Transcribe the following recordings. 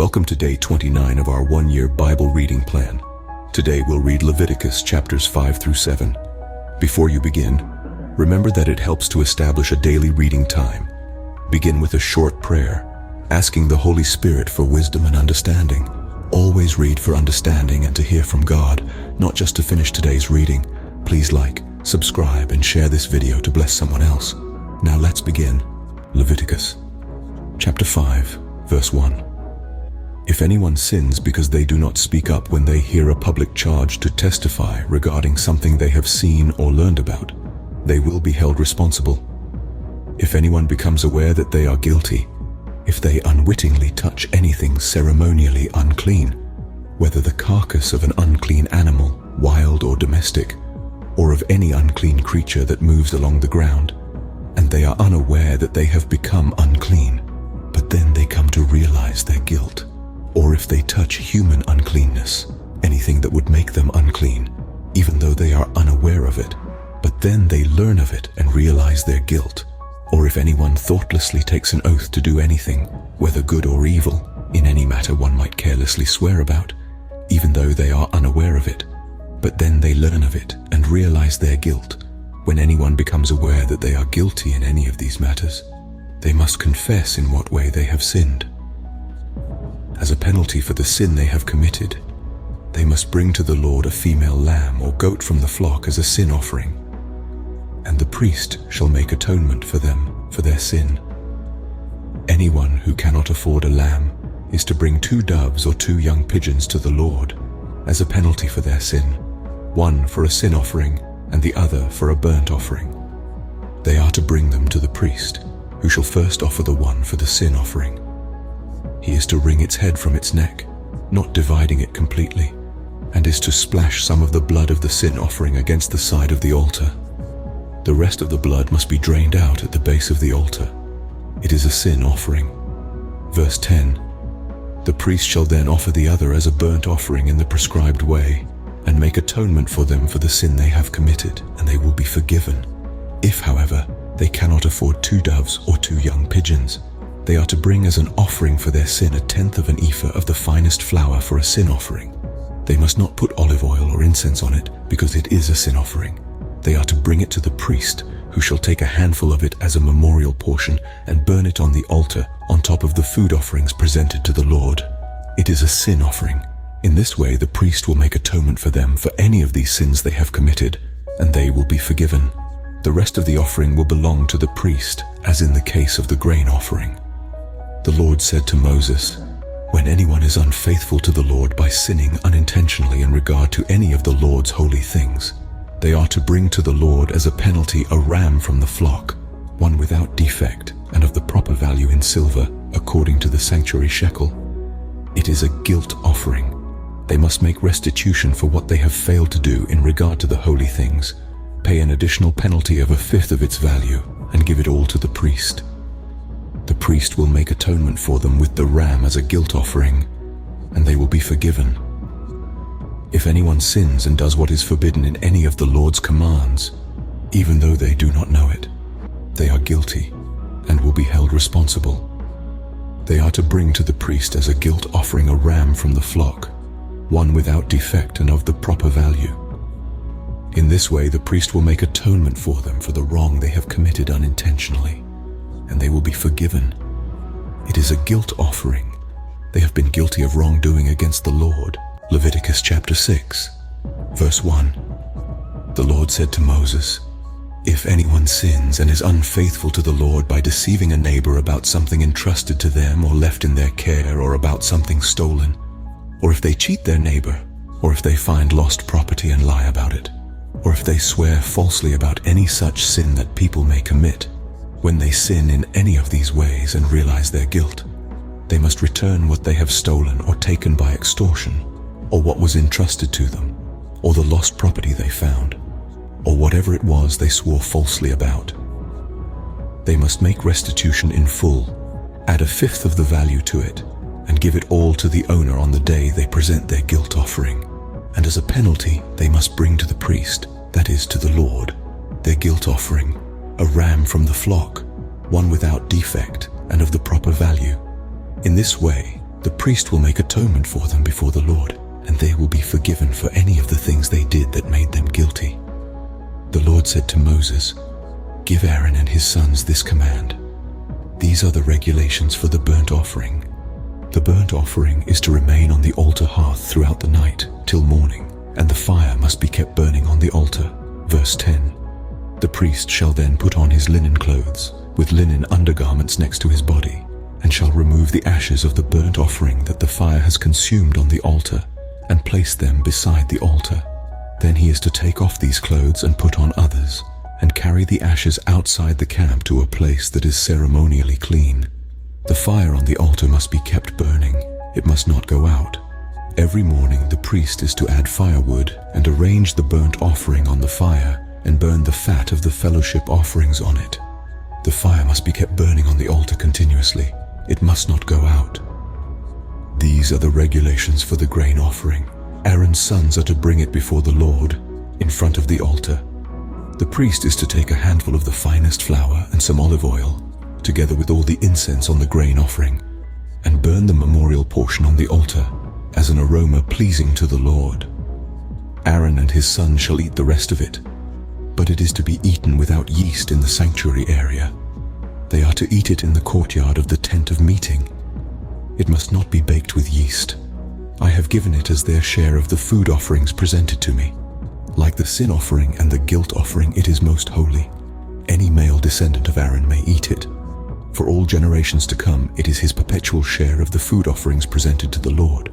Welcome to day 29 of our one-year Bible reading plan. Today we'll read Leviticus chapters 5 through 7. Before you begin, remember that it helps to establish a daily reading time. Begin with a short prayer, asking the Holy Spirit for wisdom and understanding. Always read for understanding and to hear from God, not just to finish today's reading. Please like, subscribe, and share this video to bless someone else. Now let's begin. Leviticus chapter 5, verse 1. If anyone sins because they do not speak up when they hear a public charge to testify regarding something they have seen or learned about, they will be held responsible. If anyone becomes aware that they are guilty, if they unwittingly touch anything ceremonially unclean, whether the carcass of an unclean animal, wild or domestic, or of any unclean creature that moves along the ground, and they are unaware that they have become unclean, but then they come to realize their guilt, or if they touch human uncleanness, anything that would make them unclean, even though they are unaware of it, but then they learn of it and realize their guilt, or if anyone thoughtlessly takes an oath to do anything, whether good or evil, in any matter one might carelessly swear about, even though they are unaware of it, but then they learn of it and realize their guilt. When anyone becomes aware that they are guilty in any of these matters, they must confess in what way they have sinned. As a penalty for the sin they have committed, they must bring to the Lord a female lamb or goat from the flock as a sin offering, and the priest shall make atonement for them for their sin. Anyone who cannot afford a lamb is to bring 2 doves or 2 young pigeons to the Lord as a penalty for their sin, one for a sin offering and the other for a burnt offering. They are to bring them to the priest, who shall first offer the one for the sin offering. He is to wring its head from its neck, not dividing it completely, and is to splash some of the blood of the sin offering against the side of the altar. The rest of the blood must be drained out at the base of the altar. It is a sin offering. Verse 10. The priest shall then offer the other as a burnt offering in the prescribed way, and make atonement for them for the sin they have committed, and they will be forgiven. If, however, they cannot afford 2 doves or 2 young pigeons, they are to bring as an offering for their sin 1/10 of an ephah of the finest flour for a sin offering. They must not put olive oil or incense on it, because it is a sin offering. They are to bring it to the priest, who shall take a handful of it as a memorial portion and burn it on the altar on top of the food offerings presented to the Lord. It is a sin offering. In this way the priest will make atonement for them for any of these sins they have committed, and they will be forgiven. The rest of the offering will belong to the priest, as in the case of the grain offering. The Lord said to Moses, "When anyone is unfaithful to the Lord by sinning unintentionally in regard to any of the Lord's holy things, they are to bring to the Lord as a penalty a ram from the flock, one without defect and of the proper value in silver, according to the sanctuary shekel. It is a guilt offering. They must make restitution for what they have failed to do in regard to the holy things, pay an additional penalty of 1/5 of its value, and give it all to the priest. The priest will make atonement for them with the ram as a guilt offering, and they will be forgiven. If anyone sins and does what is forbidden in any of the Lord's commands, even though they do not know it, they are guilty and will be held responsible. They are to bring to the priest as a guilt offering a ram from the flock, one without defect and of the proper value. In this way the priest will make atonement for them for the wrong they have committed unintentionally, and they will be forgiven. It is a guilt offering. They have been guilty of wrongdoing against the Lord. Leviticus chapter 6, verse 1. The Lord said to Moses, "If anyone sins and is unfaithful to the Lord by deceiving a neighbor about something entrusted to them or left in their care, or about something stolen, or if they cheat their neighbor, or if they find lost property and lie about it, or if they swear falsely about any such sin that people may commit, when they sin in any of these ways and realize their guilt, they must return what they have stolen or taken by extortion, or what was entrusted to them, or the lost property they found, or whatever it was they swore falsely about. They must make restitution in full, add 1/5 of the value to it, and give it all to the owner on the day they present their guilt offering. And as a penalty they must bring to the priest, that is, to the Lord, their guilt offering, a ram from the flock, one without defect and of the proper value. In this way The priest will make atonement for them before the Lord, and they will be forgiven for any of the things they did that made them guilty. The Lord said to Moses, "Give Aaron and his sons this command. These are the regulations for the burnt offering. The burnt offering is to remain on the altar hearth throughout the night till morning, and the fire must be kept burning on the altar." Verse 10. The priest shall then put on his linen clothes, with linen undergarments next to his body, and shall remove the ashes of the burnt offering that the fire has consumed on the altar, and place them beside the altar. Then he is to take off these clothes and put on others, and carry the ashes outside the camp to a place that is ceremonially clean. The fire on the altar must be kept burning. It must not go out. Every morning the priest is to add firewood and arrange the burnt offering on the fire and burn the fat of the fellowship offerings on it. The fire must be kept burning on the altar continuously. It must not go out. These are the regulations for the grain offering. Aaron's sons are to bring it before the Lord in front of the altar. The priest is to take a handful of the finest flour and some olive oil, together with all the incense on the grain offering, and burn the memorial portion on the altar as an aroma pleasing to the Lord. Aaron and his sons shall eat the rest of it, but it is to be eaten without yeast in the sanctuary area. They are to eat it in the courtyard of the tent of meeting. It must not be baked with yeast. I have given it as their share of the food offerings presented to me. Like the sin offering and the guilt offering, it is most holy. Any male descendant of Aaron may eat it. For all generations to come, it is his perpetual share of the food offerings presented to the Lord.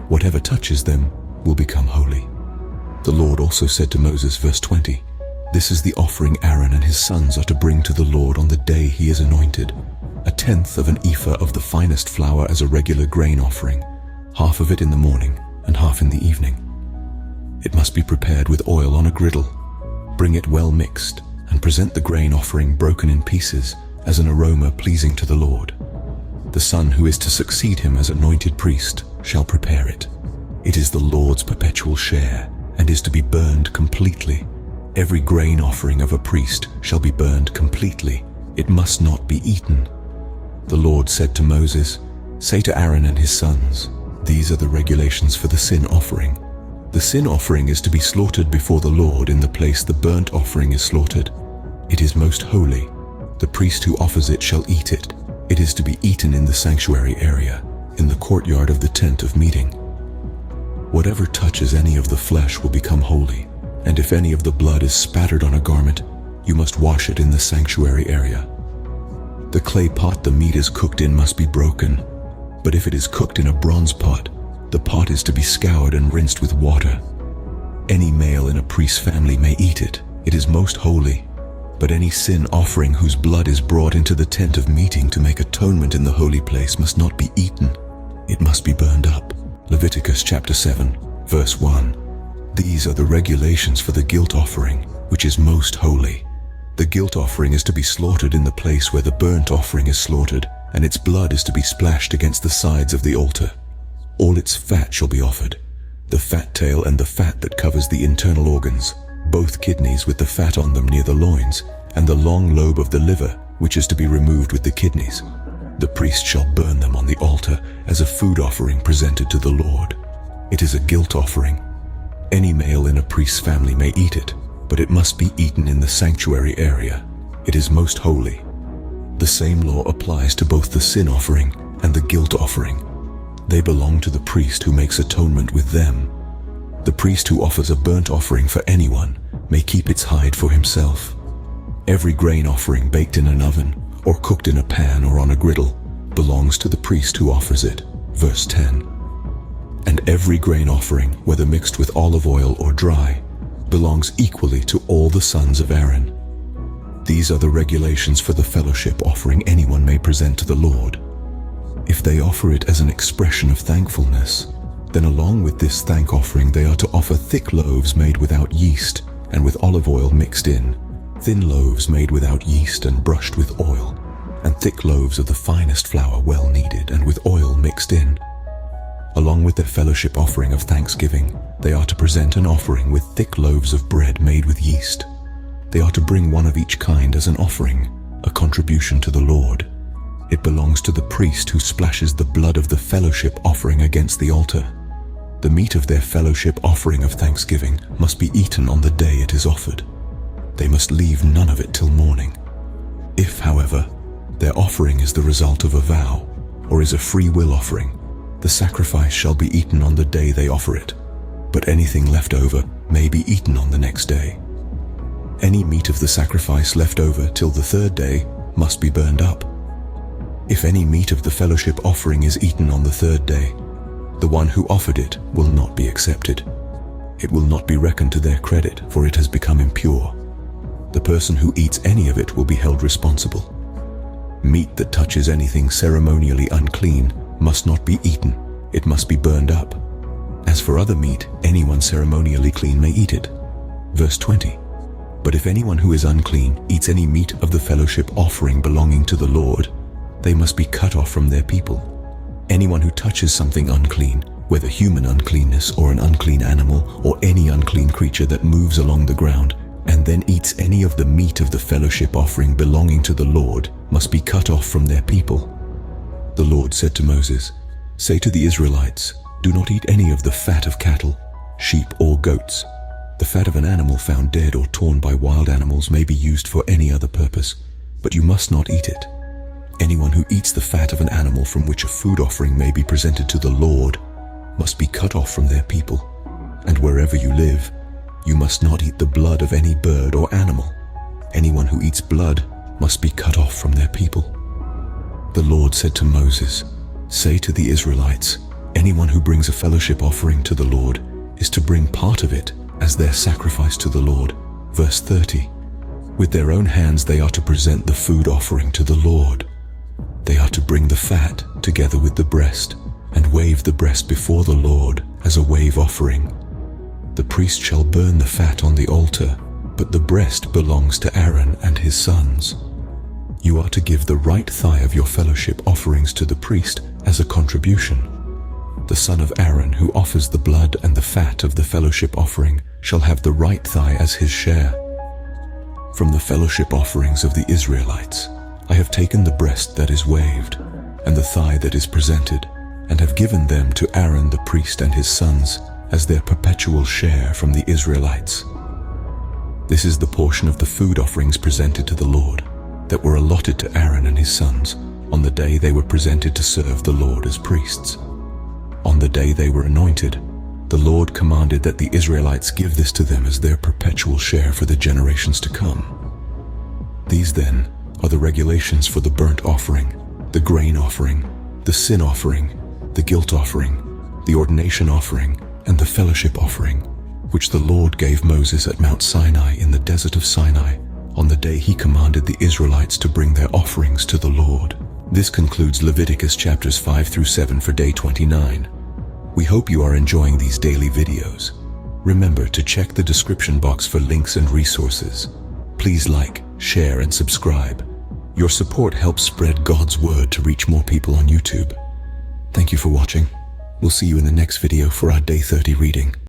Whatever touches them will become holy. The Lord also said to Moses, verse 20, "This is the offering Aaron and his sons are to bring to the Lord on the day he is anointed. 1/10 of an ephah of the finest flour as a regular grain offering, half of it in the morning and half in the evening. It must be prepared with oil on a griddle. Bring it well mixed, and present the grain offering broken in pieces as an aroma pleasing to the Lord. The son who is to succeed him as anointed priest shall prepare it. It is the Lord's perpetual share, and is to be burned completely. Every grain offering of a priest shall be burned completely. It must not be eaten." The Lord said to Moses, "Say to Aaron and his sons, these are the regulations for the sin offering. The sin offering is to be slaughtered before the Lord in the place the burnt offering is slaughtered. It is most holy. The priest who offers it shall eat it. It is to be eaten in the sanctuary area, in the courtyard of the tent of meeting. Whatever touches any of the flesh will become holy, and if any of the blood is spattered on a garment, you must wash it in the sanctuary area. The clay pot the meat is cooked in must be broken, but if it is cooked in a bronze pot, the pot is to be scoured and rinsed with water. Any male in a priest's family may eat it. It is most holy. But any sin offering whose blood is brought into the tent of meeting to make atonement in the holy place must not be eaten. It must be burned up." Leviticus chapter 7, verse 1. These are the regulations for the guilt offering, which is most holy. The guilt offering is to be slaughtered in the place where the burnt offering is slaughtered, and its blood is to be splashed against the sides of the altar. All its fat shall be offered, the fat tail and the fat that covers the internal organs, both kidneys with the fat on them near the loins, and the long lobe of the liver, which is to be removed with the kidneys. The priest shall burn them on the altar as a food offering presented to the Lord. It is a guilt offering. Any male in a priest's family may eat it, but it must be eaten in the sanctuary area. It is most holy. The same law applies to both the sin offering and the guilt offering. They belong to the priest who makes atonement with them. The priest who offers a burnt offering for anyone may keep its hide for himself. Every grain offering baked in an oven or cooked in a pan or on a griddle belongs to the priest who offers it. Verse 10. And every grain offering, whether mixed with olive oil or dry, belongs equally to all the sons of Aaron. These are the regulations for the fellowship offering anyone may present to the Lord. If they offer it as an expression of thankfulness, then along with this thank offering they are to offer thick loaves made without yeast and with olive oil mixed in, thin loaves made without yeast and brushed with oil, and thick loaves of the finest flour well kneaded and with oil mixed in. Along with their fellowship offering of thanksgiving, they are to present an offering with thick loaves of bread made with yeast. They are to bring one of each kind as an offering, a contribution to the Lord. It belongs to the priest who splashes the blood of the fellowship offering against the altar. The meat of their fellowship offering of thanksgiving must be eaten on the day it is offered. They must leave none of it till morning. If, however, their offering is the result of a vow, or is a free will offering, the sacrifice shall be eaten on the day they offer it, but anything left over may be eaten on the next day. Any meat of the sacrifice left over till the third day must be burned up. If any meat of the fellowship offering is eaten on the third day, the one who offered it will not be accepted. It will not be reckoned to their credit, for it has become impure. The person who eats any of it will be held responsible. Meat that touches anything ceremonially unclean must not be eaten, it must be burned up. As for other meat, anyone ceremonially clean may eat it. Verse 20. But if anyone who is unclean eats any meat of the fellowship offering belonging to the Lord, they must be cut off from their people. Anyone who touches something unclean, whether human uncleanness or an unclean animal or any unclean creature that moves along the ground, and then eats any of the meat of the fellowship offering belonging to the Lord, must be cut off from their people. The Lord said to Moses, "Say to the Israelites, do not eat any of the fat of cattle, sheep or goats. The fat of an animal found dead or torn by wild animals may be used for any other purpose, but you must not eat it. Anyone who eats the fat of an animal from which a food offering may be presented to the Lord must be cut off from their people. And wherever you live, you must not eat the blood of any bird or animal. Anyone who eats blood must be cut off from their people." The Lord said to Moses, "Say to the Israelites, anyone who brings a fellowship offering to the Lord is to bring part of it as their sacrifice to the Lord." Verse 30. With their own hands they are to present the food offering to the Lord. They are to bring the fat together with the breast and wave the breast before the Lord as a wave offering. The priest shall burn the fat on the altar, but the breast belongs to Aaron and his sons. You are to give the right thigh of your fellowship offerings to the priest as a contribution. The son of Aaron who offers the blood and the fat of the fellowship offering shall have the right thigh as his share. From the fellowship offerings of the Israelites, I have taken the breast that is waved and the thigh that is presented, and have given them to Aaron the priest and his sons as their perpetual share from the Israelites. This is the portion of the food offerings presented to the Lord that were allotted to Aaron and his sons on the day they were presented to serve the Lord as priests. On the day they were anointed, the Lord commanded that the Israelites give this to them as their perpetual share for the generations to come. These then are the regulations for the burnt offering, the grain offering, the sin offering, the guilt offering, the ordination offering, and the fellowship offering, which the Lord gave Moses at Mount Sinai in the desert of Sinai on the day he commanded the Israelites to bring their offerings to the Lord. This concludes Leviticus chapters 5 through 7 for day 29. We hope you are enjoying these daily videos. Remember to check the description box for links and resources. Please like, share, and subscribe. Your support helps spread God's word to reach more people on YouTube. Thank you for watching. We'll see you in the next video for our day 30 reading.